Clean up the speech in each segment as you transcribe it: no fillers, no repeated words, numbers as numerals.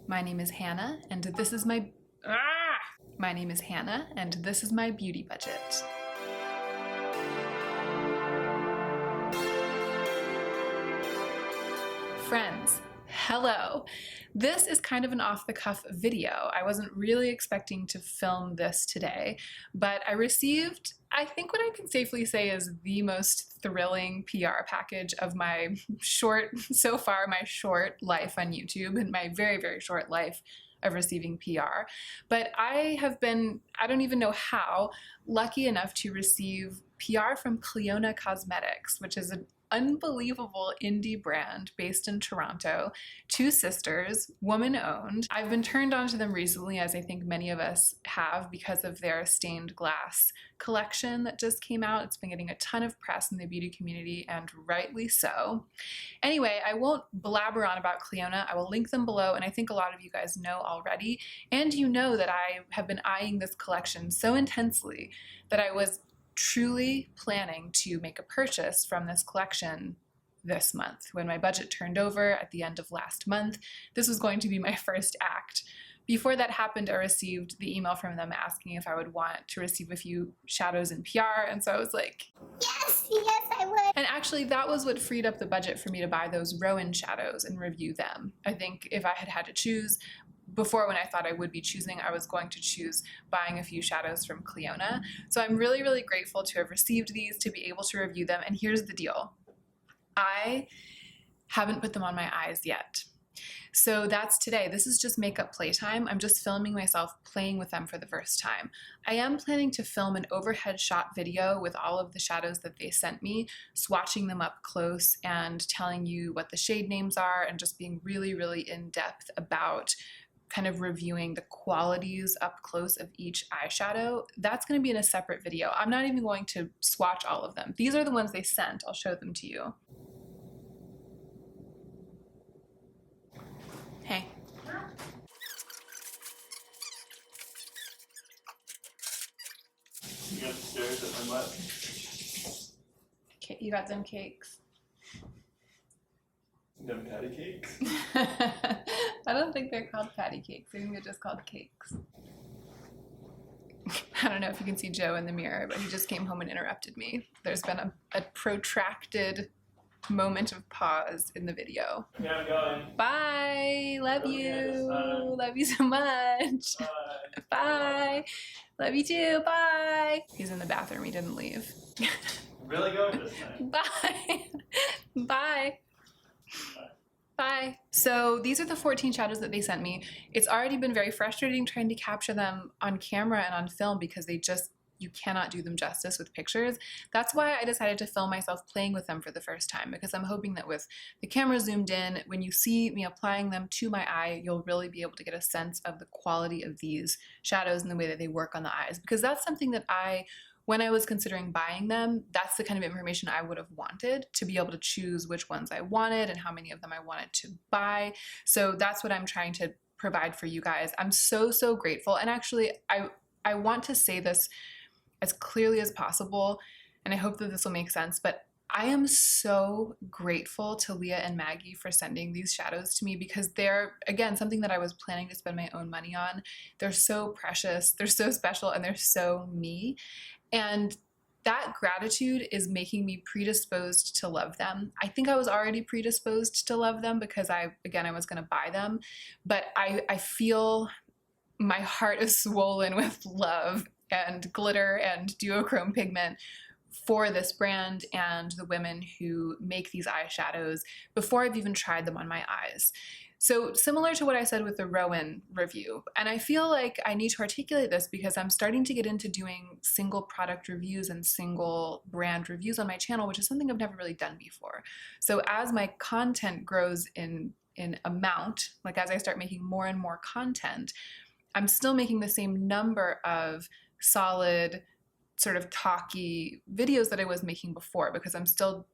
My name is Hannah, and this is my beauty budget. Friends, hello. This is kind of an off-the-cuff video. I wasn't really expecting to film this today, but I received, I think what I can safely say is the most thrilling PR package of my short life on YouTube and my very, very short life of receiving PR. But I have been, I don't even know how, lucky enough to receive PR from CLIONADH Cosmetics, which is an unbelievable indie brand based in Toronto, two sisters, woman-owned. I've been turned on to them recently, as I think many of us have, because of their stained glass collection that just came out. It's been getting a ton of press in the beauty community, and rightly so. Anyway, I won't blabber on about CLIONADH. I will link them below, and I think a lot of you guys know already, and you know that I have been eyeing this collection so intensely that I was truly planning to make a purchase from this collection this month. When my budget turned over at the end of last month, this was going to be my first act. Before that happened, I received the email from them asking if I would want to receive a few shadows in PR, and so I was like, yes, I would. And actually that was what freed up the budget for me to buy those Rowan shadows and review them. I think if I had to choose, before, when I thought I would be choosing, I was going to choose buying a few shadows from CLIONADH. So I'm really, really grateful to have received these, to be able to review them. And here's the deal. I haven't put them on my eyes yet. So that's today. This is just makeup playtime. I'm just filming myself playing with them for the first time. I am planning to film an overhead shot video with all of the shadows that they sent me, swatching them up close and telling you what the shade names are, and just being really, really in depth about kind of reviewing the qualities up close of each eyeshadow. That's going to be in a separate video. I'm not even going to swatch all of them. These are the ones they sent. I'll show them to you. Hey. You got the stairs at my butt. Okay, you got them cakes. Them patty cakes? I don't think they're called patty cakes. I think they're just called cakes. I don't know if you can see Joe in the mirror, but he just came home and interrupted me. There's been a protracted moment of pause in the video. Okay, I'm going. Bye. Love you. Love you so much. Bye. Bye. Love you too. Bye. He's in the bathroom. He didn't leave. Really going this time? Bye. Bye. Bye. So these are the 14 shadows that they sent me. It's already been very frustrating trying to capture them on camera and on film because you cannot do them justice with pictures. That's why I decided to film myself playing with them for the first time, because I'm hoping that with the camera zoomed in, when you see me applying them to my eye, you'll really be able to get a sense of the quality of these shadows and the way that they work on the eyes. Because that's something that when I was considering buying them, that's the kind of information I would have wanted, to be able to choose which ones I wanted and how many of them I wanted to buy. So that's what I'm trying to provide for you guys. I'm so, so grateful. And actually, I want to say this as clearly as possible, and I hope that this will make sense, but I am so grateful to Leah and Maggie for sending these shadows to me, because they're, again, something that I was planning to spend my own money on. They're so precious, they're so special, and they're so me. And that gratitude is making me predisposed to love them. I think I was already predisposed to love them because I was going to buy them, but I feel my heart is swollen with love and glitter and duochrome pigment for this brand and the women who make these eyeshadows before I've even tried them on my eyes. So similar to what I said with the Rowan review, and I feel like I need to articulate this because I'm starting to get into doing single product reviews and single brand reviews on my channel, which is something I've never really done before. So as my content grows in amount, like as I start making more and more content, I'm still making the same number of solid, sort of talky videos that I was making before, because I'm still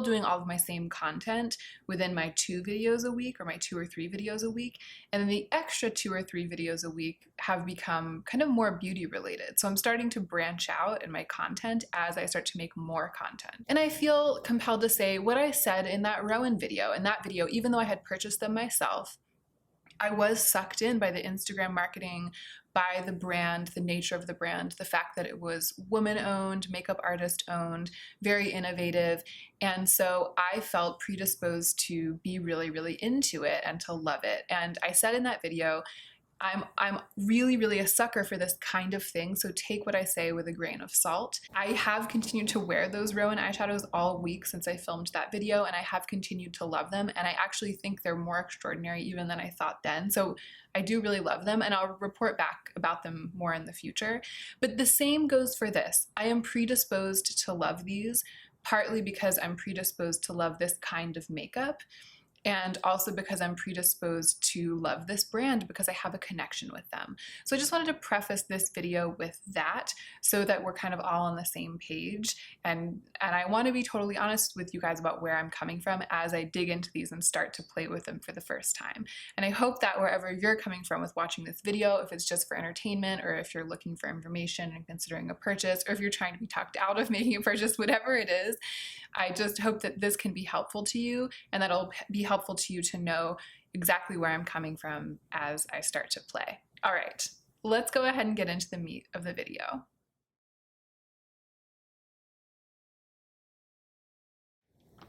doing all of my same content within my 2 videos a week, or my 2 or 3 videos a week, and then the extra 2 or 3 videos a week have become kind of more beauty related. So I'm starting to branch out in my content as I start to make more content. And I feel compelled to say what I said in that Rowan video. In that video, even though I had purchased them myself, I was sucked in by the Instagram marketing, by the brand, the nature of the brand, the fact that it was woman-owned, makeup artist-owned, very innovative. And so I felt predisposed to be really, really into it and to love it. And I said in that video, I'm really, really a sucker for this kind of thing, so take what I say with a grain of salt. I have continued to wear those Rowan eyeshadows all week since I filmed that video, and I have continued to love them, and I actually think they're more extraordinary even than I thought then. So I do really love them, and I'll report back about them more in the future. But the same goes for this. I am predisposed to love these, partly because I'm predisposed to love this kind of makeup, and also because I'm predisposed to love this brand because I have a connection with them. So I just wanted to preface this video with that so that we're kind of all on the same page. And I want to be totally honest with you guys about where I'm coming from as I dig into these and start to play with them for the first time. And I hope that wherever you're coming from with watching this video, if it's just for entertainment or if you're looking for information and considering a purchase, or if you're trying to be talked out of making a purchase, whatever it is, I just hope that this can be helpful to you and that it'll be helpful to you to know exactly where I'm coming from as I start to play. All right, let's go ahead and get into the meat of the video.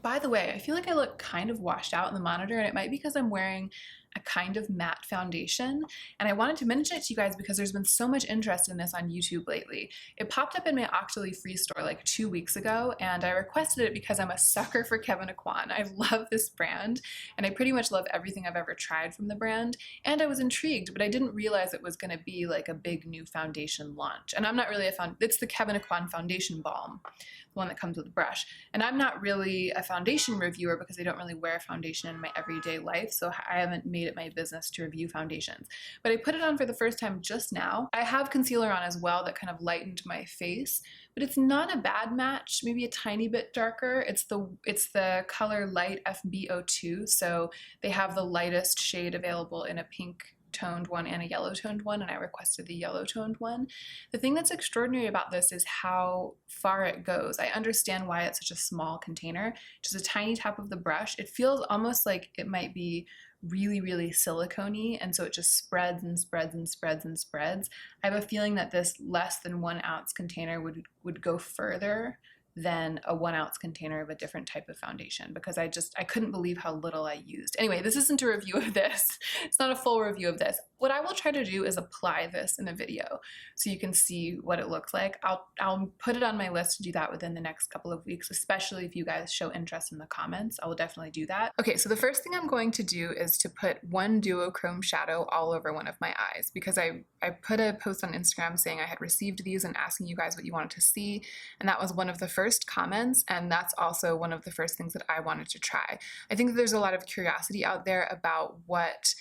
By the way, I feel like I look kind of washed out in the monitor, and it might be because I'm wearing a kind of matte foundation, and I wanted to mention it to you guys because there's been so much interest in this on YouTube lately. It popped up in my Octoly free store like 2 weeks ago, and I requested it because I'm a sucker for Kevyn Aucoin. I love this brand, and I pretty much love everything I've ever tried from the brand, and I was intrigued, but I didn't realize it was going to be like a big new foundation launch. And I'm not really it's the Kevyn Aucoin foundation balm, the one that comes with a brush, and I'm not really a foundation reviewer because I don't really wear foundation in my everyday life, so I haven't made it my business to review foundations. But I put it on for the first time just now. I have concealer on as well that kind of lightened my face, but it's not a bad match, maybe a tiny bit darker. It's the color Light FB02, so they have the lightest shade available in a pink toned one and a yellow toned one, and I requested the yellow toned one. The thing that's extraordinary about this is how far it goes. I understand why it's such a small container. Just a tiny tap of the brush. It feels almost like it might be really, really silicone-y, and so it just spreads and spreads and spreads and spreads. I have a feeling that this less than 1 ounce container would go further than a 1 ounce container of a different type of foundation, because I couldn't believe how little I used. Anyway, this isn't a review of this. It's not a full review of this. What I will try to do is apply this in a video so you can see what it looks like. I'll put it on my list to do that within the next couple of weeks, especially if you guys show interest in the comments. I will definitely do that. Okay, so the first thing I'm going to do is to put one duochrome shadow all over one of my eyes, because I put a post on Instagram saying I had received these and asking you guys what you wanted to see, and that was one of the first comments, and that's also one of the first things that I wanted to try. I think that there's a lot of curiosity out there about what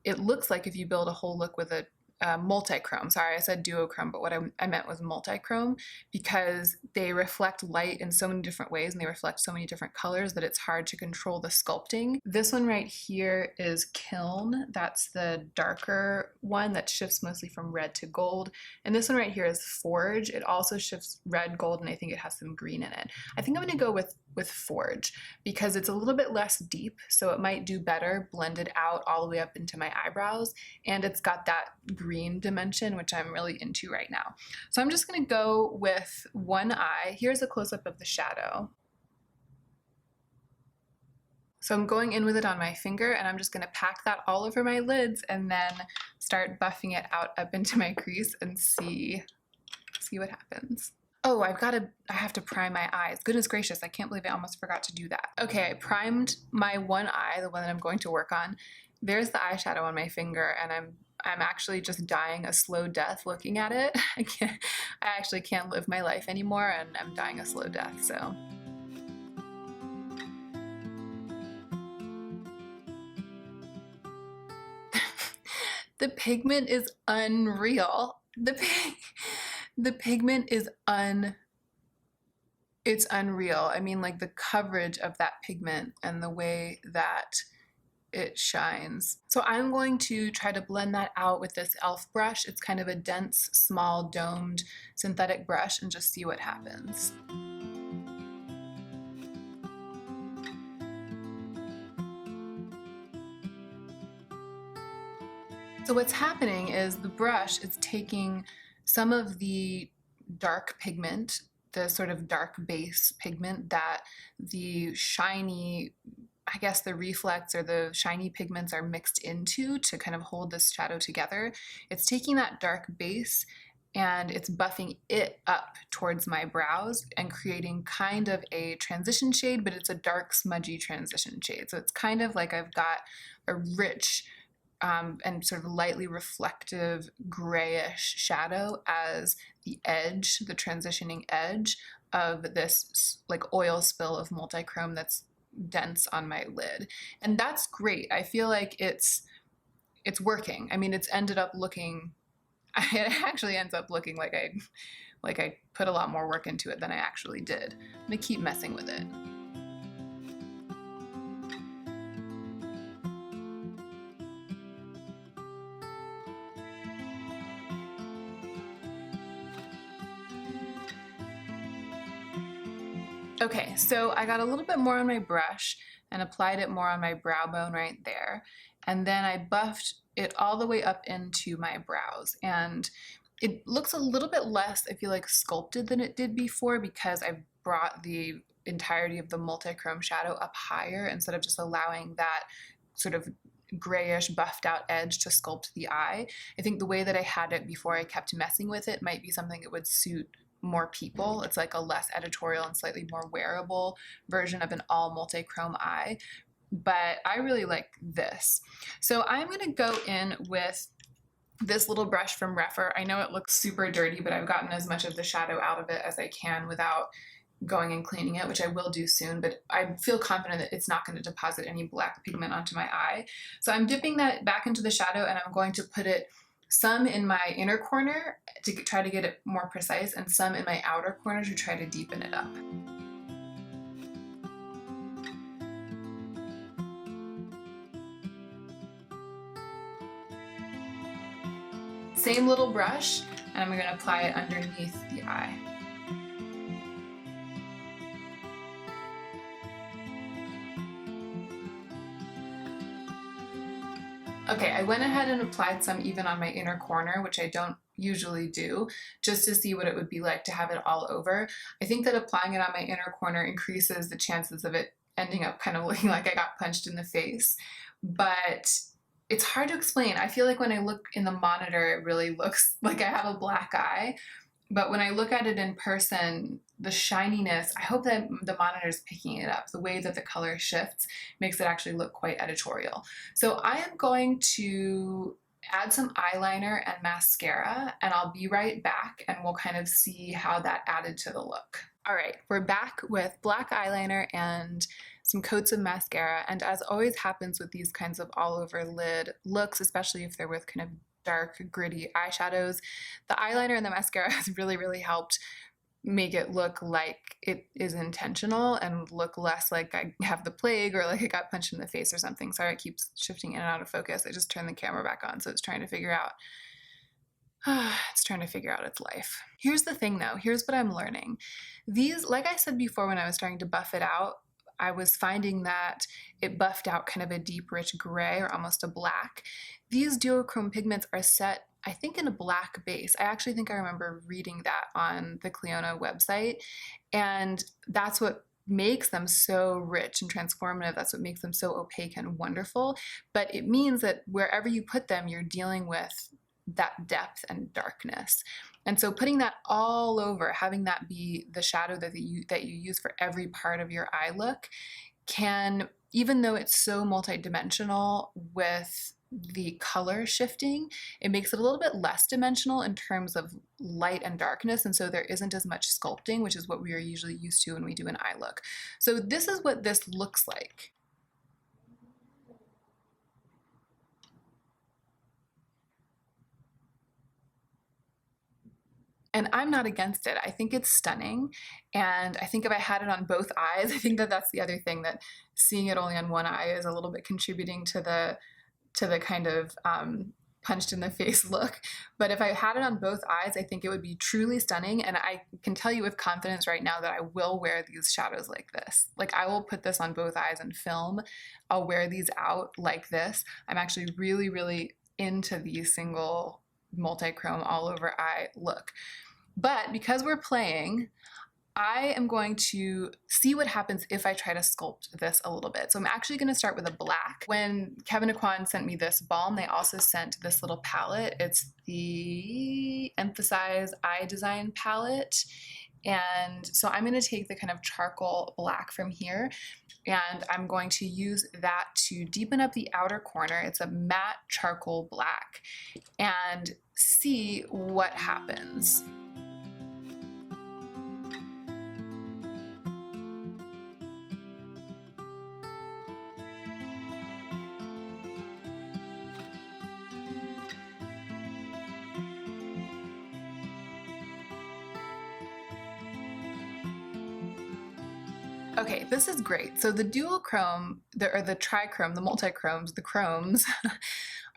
it looks like if you build a whole look with a multi-chrome. Sorry, I said duochrome, but what I meant was multi-chrome, because they reflect light in so many different ways and they reflect so many different colors that it's hard to control the sculpting. This one right here is Kiln. That's the darker one that shifts mostly from red to gold. And this one right here is Forge. It also shifts red, gold, and I think it has some green in it. I think I'm going to go with Forge because it's a little bit less deep, so it might do better blended out all the way up into my eyebrows, and it's got that green dimension, which I'm really into right now. So I'm just going to go with one eye. Here's a close-up of the shadow. So I'm going in with it on my finger, and I'm just going to pack that all over my lids and then start buffing it out up into my crease and see what happens. Oh, I have to prime my eyes. Goodness gracious, I can't believe I almost forgot to do that. Okay, I primed my one eye, the one that I'm going to work on. There's the eyeshadow on my finger, and I'm actually just dying a slow death looking at it. I actually can't live my life anymore, and I'm dying a slow death, so. The pigment is unreal. The pigment is it's unreal. I mean, like the coverage of that pigment and the way that it shines. So I'm going to try to blend that out with this e.l.f. brush. It's kind of a dense, small, domed synthetic brush, and just see what happens. So what's happening is the brush is taking some of the dark pigment, the sort of dark base pigment that the shiny, I guess the reflex or the shiny pigments are mixed into to kind of hold this shadow together. It's taking that dark base and it's buffing it up towards my brows and creating kind of a transition shade, but it's a dark smudgy transition shade. So it's kind of like I've got a rich and sort of lightly reflective grayish shadow as the edge, the transitioning edge of this like oil spill of multichrome that's dense on my lid. And that's great. I feel like it's working. I mean, it's ended up looking, it actually ends up looking like I put a lot more work into it than I actually did. I'm gonna keep messing with it. Okay, so I got a little bit more on my brush and applied it more on my brow bone right there. And then I buffed it all the way up into my brows. And it looks a little bit less, I feel like, sculpted than it did before because I've brought the entirety of the multichrome shadow up higher instead of just allowing that sort of grayish buffed out edge to sculpt the eye. I think the way that I had it before I kept messing with it might be something that would suit more people. It's like a less editorial and slightly more wearable version of an all multi-chrome eye, but I really like this. So I'm gonna go in with this little brush from Refer. I know it looks super dirty, but I've gotten as much of the shadow out of it as I can without going and cleaning it, which I will do soon, but I feel confident that it's not going to deposit any black pigment onto my eye. So I'm dipping that back into the shadow and I'm going to put it some in my inner corner to try to get it more precise and some in my outer corner to try to deepen it up. Same little brush, and I'm going to apply it underneath the eye. Okay, I went ahead and applied some even on my inner corner, which I don't usually do, just to see what it would be like to have it all over. I think that applying it on my inner corner increases the chances of it ending up kind of looking like I got punched in the face, but it's hard to explain. I feel like when I look in the monitor, it really looks like I have a black eye, but when I look at it in person, the shininess, I hope that the monitor is picking it up. The way that the color shifts makes it actually look quite editorial. So I am going to add some eyeliner and mascara, and I'll be right back and we'll kind of see how that added to the look. All right, we're back with black eyeliner and some coats of mascara, and as always happens with these kinds of all over lid looks, especially if they're with kind of dark, gritty eyeshadows, the eyeliner and the mascara has really helped make it look like it is intentional and look less like I have the plague or like I got punched in the face or something. Sorry, it keeps shifting in and out of focus. I just turned the camera back on, so it's trying to figure out its life. Here's the thing though, here's what I'm learning. These, like I said before when I was trying to buff it out, I was finding that it buffed out kind of a deep, rich gray or almost a black. These duochrome pigments are set, I think, in a black base. I actually think I remember reading that on the CLIONADH website, and that's what makes them so rich and transformative. That's what makes them so opaque and wonderful. But it means that wherever you put them, you're dealing with that depth and darkness. And so putting that all over, having that be the shadow that you use for every part of your eye look can, even though it's so multidimensional with the color shifting, it makes it a little bit less dimensional in terms of light and darkness, and so there isn't as much sculpting, which is what we are usually used to when we do an eye look. So this is what this looks like. And I'm not against it. I think it's stunning. And I think if I had it on both eyes, I think that that's the other thing, that seeing it only on one eye is a little bit contributing to the kind of punched in the face look. But if I had it on both eyes, I think it would be truly stunning. And I can tell you with confidence right now that I will wear these shadows like this. Like, I will put this on both eyes and film. I'll wear these out like this. I'm actually really into the single multi-chrome all over eye look. But because we're playing, I am going to see what happens if I try to sculpt this a little bit. So I'm actually going to start with a black. When Kevin Aquan sent me this balm, they also sent this little palette. It's the Emphasize Eye Design palette. And so I'm going to take the kind of charcoal black from here, and I'm going to use that to deepen up the outer corner. It's a matte charcoal black, and see what happens. Okay, this is great. So the duochrome, or the trichrome, the multichromes, the chromes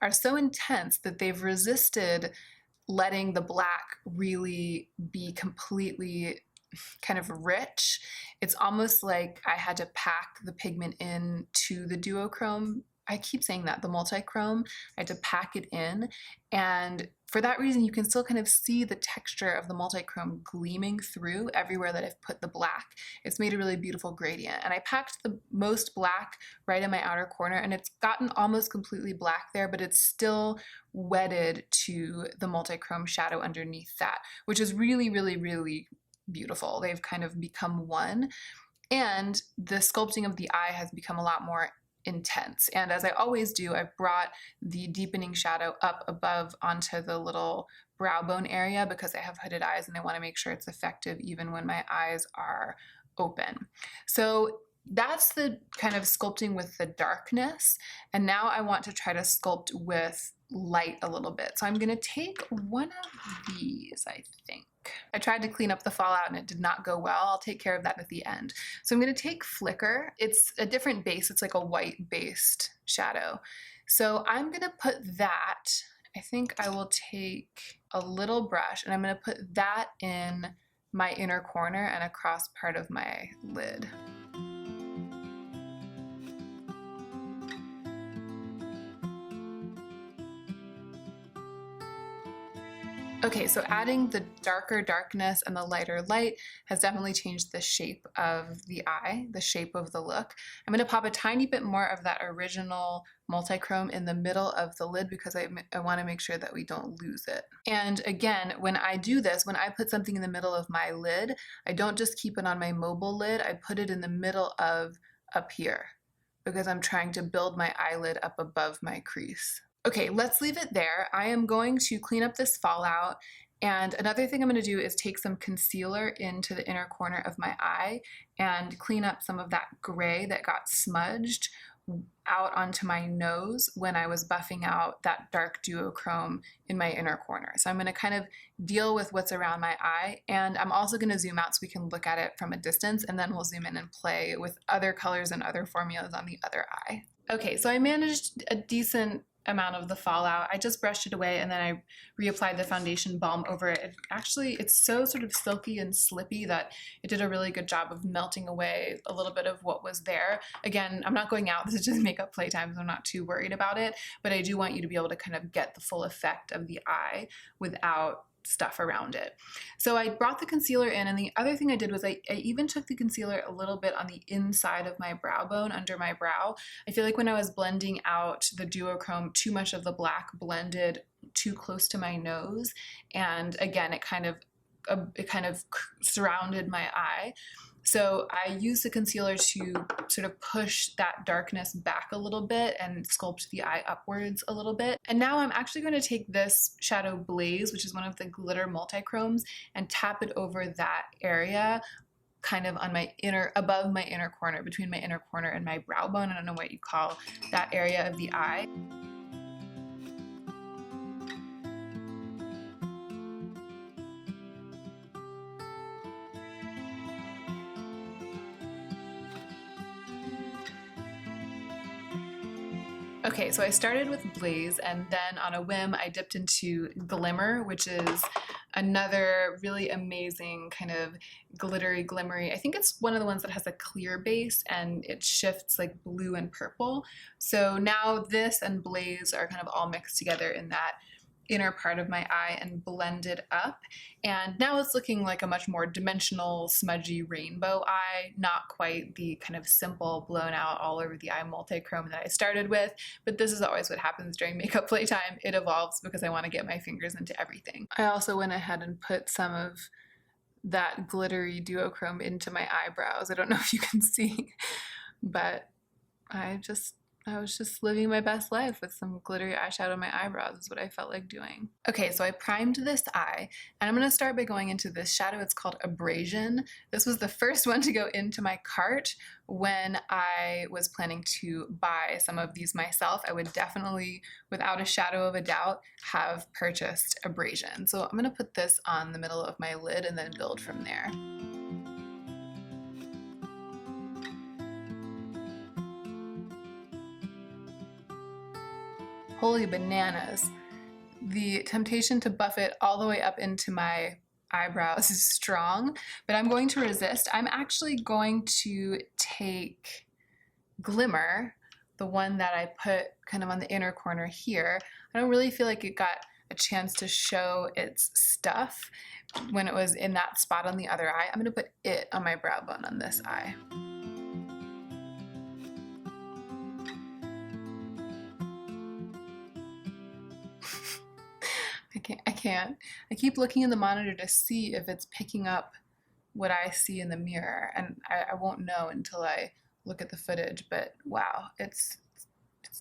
are so intense that they've resisted letting the black really be completely kind of rich. It's almost like I had to pack the pigment in to the duochrome. I keep saying that, the multichrome, I had to pack it in. And for that reason, you can still kind of see the texture of the multichrome gleaming through everywhere that I've put the black. It's made a really beautiful gradient. And I packed the most black right in my outer corner, and it's gotten almost completely black there, but it's still wedded to the multichrome shadow underneath that, which is really, really, really beautiful. They've kind of become one. And the sculpting of the eye has become a lot more intense. And as I always do, I've brought the deepening shadow up above onto the little brow bone area because I have hooded eyes and I want to make sure it's effective even when my eyes are open. So that's the kind of sculpting with the darkness. And now I want to try to sculpt with light a little bit. So I'm going to take one of these, I think. I tried to clean up the fallout and it did not go well. I'll take care of that at the end. So I'm going to take Flicker. It's a different base. It's like a white based shadow. So I'm going to put that, I think I will take a little brush and I'm going to put that in my inner corner and across part of my lid. Okay, so adding the darker darkness and the lighter light has definitely changed the shape of the eye, the shape of the look. I'm going to pop a tiny bit more of that original multichrome in the middle of the lid because I want to make sure that we don't lose it. And again, when I do this, when I put something in the middle of my lid, I don't just keep it on my mobile lid, I put it in the middle of up here because I'm trying to build my eyelid up above my crease. Okay, let's leave it there. I am going to clean up this fallout, and another thing I'm going to do is take some concealer into the inner corner of my eye and clean up some of that gray that got smudged out onto my nose when I was buffing out that dark duochrome in my inner corner. So I'm going to kind of deal with what's around my eye, and I'm also going to zoom out so we can look at it from a distance, and then we'll zoom in and play with other colors and other formulas on the other eye. Okay, so I managed a decent amount of the fallout. I just brushed it away and then I reapplied the foundation balm over it. It's so sort of silky and slippy that it did a really good job of melting away a little bit of what was there. Again, I'm not going out, this is just makeup playtime, so I'm not too worried about it, but I do want you to be able to kind of get the full effect of the eye without stuff around it. So I brought the concealer in, and the other thing I did was I even took the concealer a little bit on the inside of my brow bone, under my brow. I feel like when I was blending out the duochrome, too much of the black blended too close to my nose, and again, it kind of surrounded my eye. So I used the concealer to sort of push that darkness back a little bit and sculpt the eye upwards a little bit. And now I'm actually going to take this shadow Blaze, which is one of the glitter multichromes, and tap it over that area kind of on my above my inner corner, between my inner corner and my brow bone. I don't know what you call that area of the eye. Okay, so I started with Blaze, and then on a whim I dipped into Glimmer, which is another really amazing kind of glittery, glimmery. I think it's one of the ones that has a clear base and it shifts like blue and purple. So now this and Blaze are kind of all mixed together in that inner part of my eye and blended up, and now it's looking like a much more dimensional, smudgy rainbow eye, not quite the kind of simple blown out all over the eye multi-chrome that I started with, but this is always what happens during makeup playtime. It evolves because I want to get my fingers into everything. I also went ahead and put some of that glittery duochrome into my eyebrows. I don't know if you can see, but I was just living my best life with some glittery eyeshadow on my eyebrows is what I felt like doing. Okay, so I primed this eye, and I'm gonna start by going into this shadow. It's called Abrasion. This was the first one to go into my cart when I was planning to buy some of these myself. I would definitely, without a shadow of a doubt, have purchased Abrasion. So I'm gonna put this on the middle of my lid and then build from there. Holy bananas. The temptation to buff it all the way up into my eyebrows is strong, but I'm going to resist. I'm actually going to take Glimmer, the one that I put kind of on the inner corner here. I don't really feel like it got a chance to show its stuff when it was in that spot on the other eye. I'm gonna put it on my brow bone on this eye. I can't. I keep looking in the monitor to see if it's picking up what I see in the mirror, and I won't know until I look at the footage, but wow, it's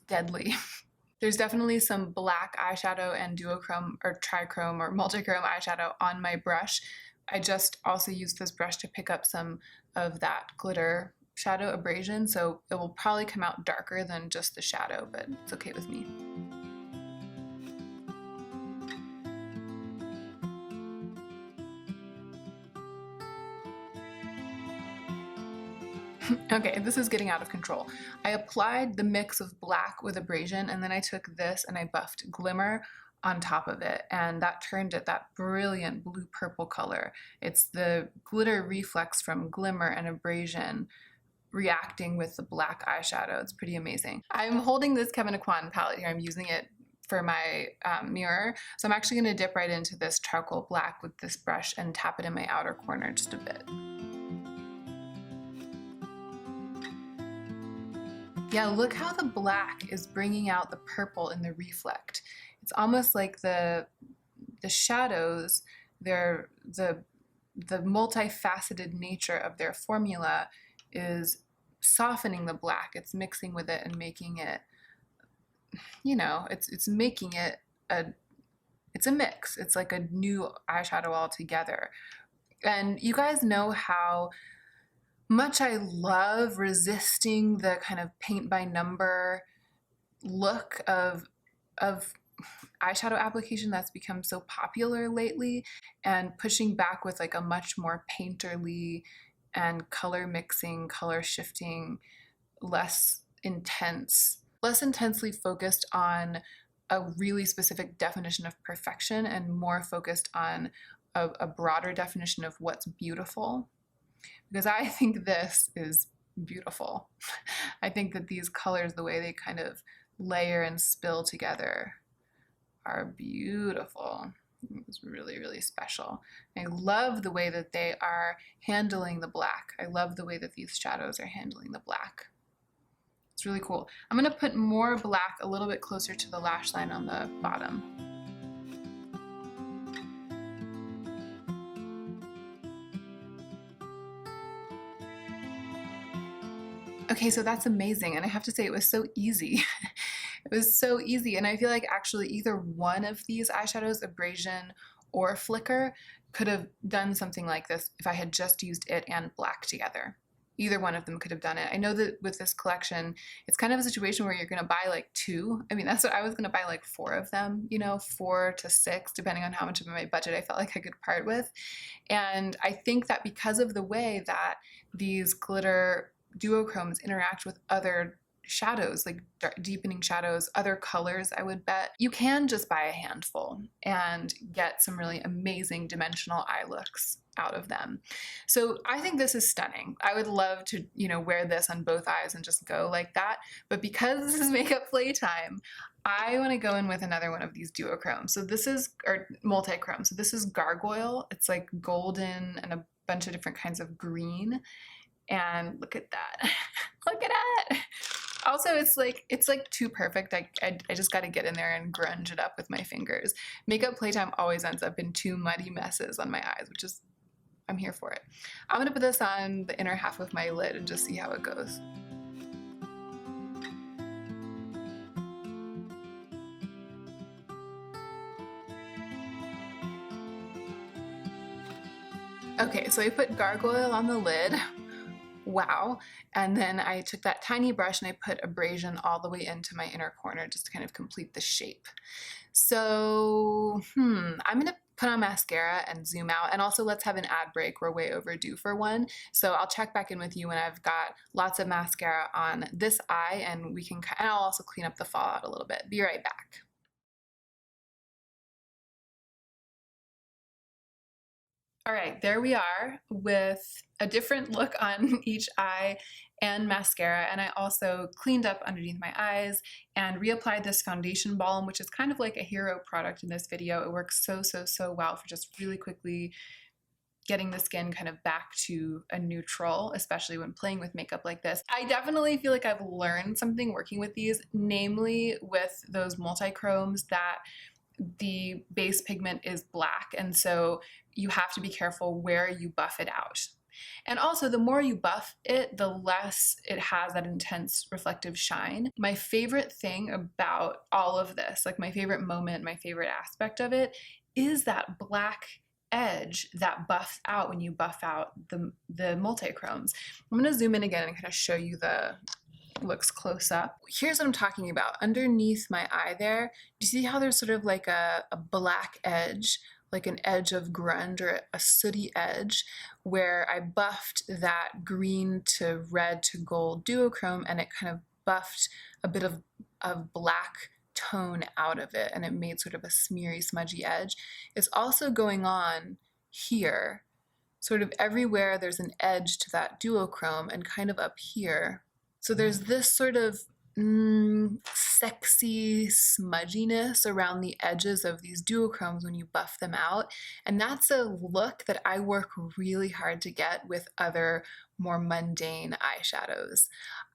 deadly. There's definitely some black eyeshadow and duochrome or trichrome or multichrome eyeshadow on my brush. I just also used this brush to pick up some of that glitter shadow Abrasion, so it will probably come out darker than just the shadow, but it's okay with me. Okay, this is getting out of control. I applied the mix of black with Abrasion, and then I took this and I buffed Glimmer on top of it, and that turned it that brilliant blue-purple color. It's the glitter reflex from Glimmer and Abrasion reacting with the black eyeshadow. It's pretty amazing. I'm holding this Kevyn Aucoin palette here. I'm using it for my mirror, so I'm actually going to dip right into this charcoal black with this brush and tap it in my outer corner just a bit. Yeah, look how the black is bringing out the purple in the reflect. It's almost like the shadows, the multifaceted nature of their formula is softening the black. It's mixing with it and making it, you know, it's making it it's a mix. It's like a new eyeshadow altogether. And you guys know how much I love resisting the kind of paint by number look of eyeshadow application that's become so popular lately, and pushing back with like a much more painterly and color mixing, color shifting, less intensely focused on a really specific definition of perfection and more focused on a broader definition of what's beautiful. Because I think this is beautiful. I think that these colors, the way they kind of layer and spill together, are beautiful. It's really, really special. I love the way that they are handling the black. I love the way that these shadows are handling the black. It's really cool. I'm going to put more black a little bit closer to the lash line on the bottom. Okay, so that's amazing, and I have to say it was so easy. It was so easy, and I feel like actually either one of these eyeshadows, Abrasion or Flicker, could have done something like this if I had just used it and black together. Either one of them could have done it. I know that with this collection, it's kind of a situation where you're gonna buy like two. I mean, that's what I was gonna buy, like 4 of them, you know, 4 to 6, depending on how much of my budget I felt like I could part with. And I think that because of the way that these glitter duochromes interact with other shadows, like deepening shadows, other colors, I would bet. You can just buy a handful and get some really amazing dimensional eye looks out of them. So I think this is stunning. I would love to, you know, wear this on both eyes and just go like that. But because this is makeup playtime, I want to go in with another one of these duochromes. So this is, or multi-chrome. So this is Gargoyle. It's like golden and a bunch of different kinds of green. And look at that. Look at that. Also, it's like too perfect. I just got to get in there and grunge it up with my fingers. Makeup playtime always ends up in two muddy messes on my eyes, which is, I'm here for it. I'm gonna put this on the inner half of my lid and just see how it goes. Okay, so I put Gargoyle on the lid. Wow. And then I took that tiny brush and I put abrasion all the way into my inner corner just to kind of complete the shape. So, I'm gonna put on mascara and zoom out. And also let's have an ad break. We're way overdue for one. So I'll check back in with you when I've got lots of mascara on this eye, and we can, and I'll also clean up the fallout a little bit. Be right back. All right, there we are with a different look on each eye and mascara. And I also cleaned up underneath my eyes and reapplied this foundation balm, which is kind of like a hero product in this video. It works so, so, so well for just really quickly getting the skin kind of back to a neutral, especially when playing with makeup like this. I definitely feel like I've learned something working with these, namely with those multi-chromes, that the base pigment is black, and so you have to be careful where you buff it out. And also, the more you buff it, the less it has that intense reflective shine. My favorite thing about all of this, like my favorite moment, my favorite aspect of it, is that black edge that buffs out when you buff out the multi-chromes. I'm gonna zoom in again and kind of show you the looks close up. Here's what I'm talking about. Underneath my eye there, do you see how there's sort of like a black edge, like an edge of grunge or a sooty edge, where I buffed that green to red to gold duochrome, and it kind of buffed a bit of black tone out of it, and it made sort of a smeary, smudgy edge. It's also going on here, sort of everywhere there's an edge to that duochrome, and kind of up here. So there's this sort of sexy smudginess around the edges of these duochromes when you buff them out. And that's a look that I work really hard to get with other more mundane eyeshadows.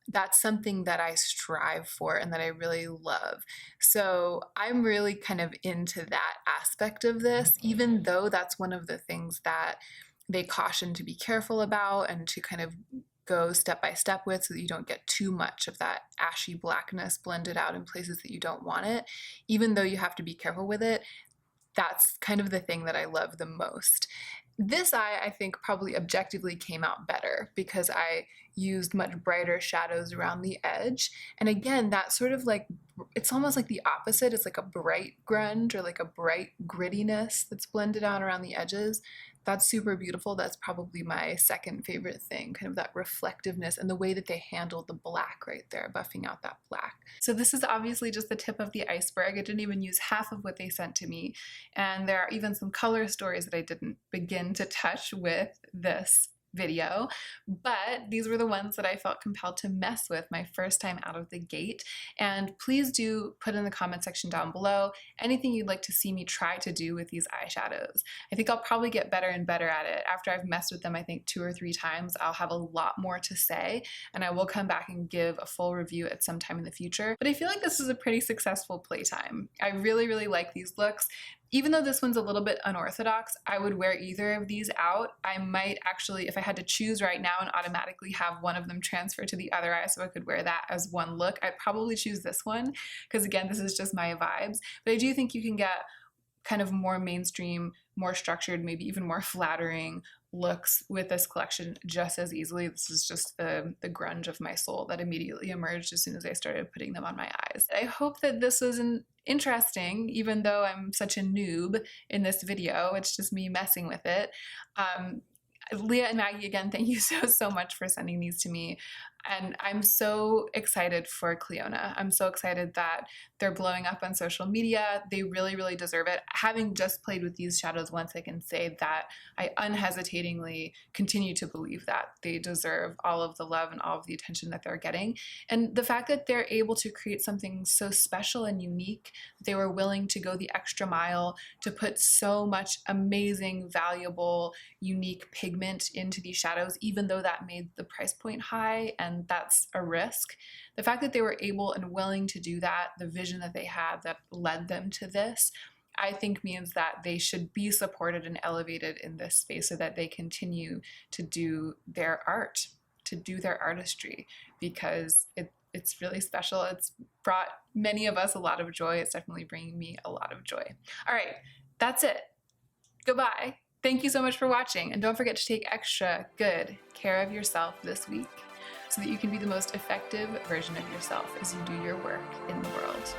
That's something that I strive for and that I really love. So I'm really kind of into that aspect of this, even though that's one of the things that they caution to be careful about and to kind of go step by step with, so that you don't get too much of that ashy blackness blended out in places that you don't want it. Even though you have to be careful with it, that's kind of the thing that I love the most. This eye, I think, probably objectively came out better because I used much brighter shadows around the edge. And again, that sort of like, it's almost like the opposite. It's like a bright grunge or like a bright grittiness that's blended out around the edges. That's super beautiful. That's probably my second favorite thing, kind of that reflectiveness and the way that they handled the black right there, buffing out that black. So this is obviously just the tip of the iceberg. I didn't even use half of what they sent to me. And there are even some color stories that I didn't begin to touch with this video, but these were the ones that I felt compelled to mess with my first time out of the gate. And please do put in the comment section down below anything you'd like to see me try to do with these eyeshadows. I think I'll probably get better and better at it. After I've messed with them, I think 2 or 3 times, I'll have a lot more to say, and I will come back and give a full review at some time in the future. But I feel like this is a pretty successful playtime. I really, really like these looks. Even though this one's a little bit unorthodox, I would wear either of these out. I might actually, if I had to choose right now and automatically have one of them transfer to the other eye so I could wear that as one look, I'd probably choose this one because, again, this is just my vibes. But I do think you can get kind of more mainstream, more structured, maybe even more flattering looks with this collection just as easily. This is just the grunge of my soul that immediately emerged as soon as I started putting them on my eyes. I hope that this was interesting, even though I'm such a noob in this video. It's just me messing with it. Leah and Maggie, again, thank you so much for sending these to me. And I'm so excited for CLIONADH. I'm so excited that they're blowing up on social media. They really, really deserve it. Having just played with these shadows once, I can say that I unhesitatingly continue to believe that they deserve all of the love and all of the attention that they're getting. And the fact that they're able to create something so special and unique, they were willing to go the extra mile to put so much amazing, valuable, unique pigment into these shadows, even though that made the price point high, and that's a risk. The fact that they were able and willing to do that, the vision that they had that led them to this, I think means that they should be supported and elevated in this space so that they continue to do their art, to do their artistry, because it's really special. It's brought many of us a lot of joy. It's definitely bringing me a lot of joy. All right, that's it. Goodbye. Thank you so much for watching, and don't forget to take extra good care of yourself this week so that you can be the most effective version of yourself as you do your work in the world.